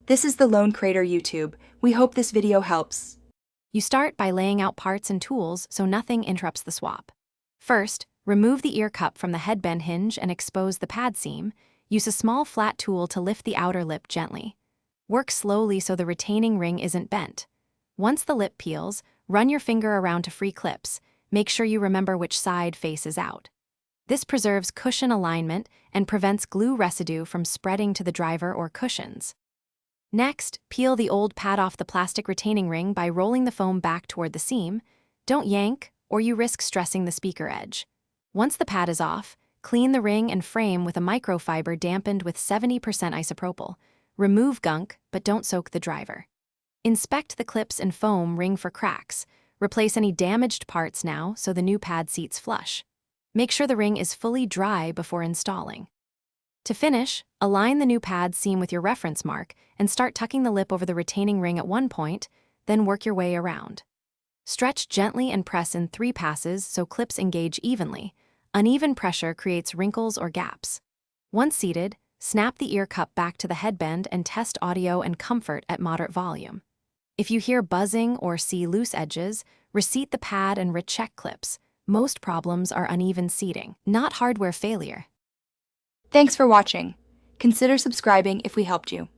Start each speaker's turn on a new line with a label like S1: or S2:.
S1: This is the Lone Crater YouTube. We hope this video helps.
S2: You start by laying out parts and tools so nothing interrupts the swap. First, remove the ear cup from the headband hinge and expose the pad seam. Use a small flat tool to lift the outer lip gently. Work slowly so the retaining ring isn't bent. Once the lip peels, run your finger around to free clips. Make sure you remember which side faces out. This preserves cushion alignment and prevents glue residue from spreading to the driver or cushions. Next, peel the old pad off the plastic retaining ring by rolling the foam back toward the seam. Don't yank, or you risk stressing the speaker edge. Once the pad is off, clean the ring and frame with a microfiber dampened with 70% isopropyl. Remove gunk, but don't soak the driver. Inspect the clips and foam ring for cracks. Replace any damaged parts now so the new pad seats flush. Make sure the ring is fully dry before installing. To finish, align the new pad seam with your reference mark and start tucking the lip over the retaining ring at one point, then work your way around. Stretch gently and press in 3 passes so clips engage evenly. Uneven pressure creates wrinkles or gaps. Once seated, snap the ear cup back to the headband and test audio and comfort at moderate volume. If you hear buzzing or see loose edges, reseat the pad and recheck clips. Most problems are uneven seating, not hardware failure.
S1: Thanks for watching. Consider subscribing if we helped you.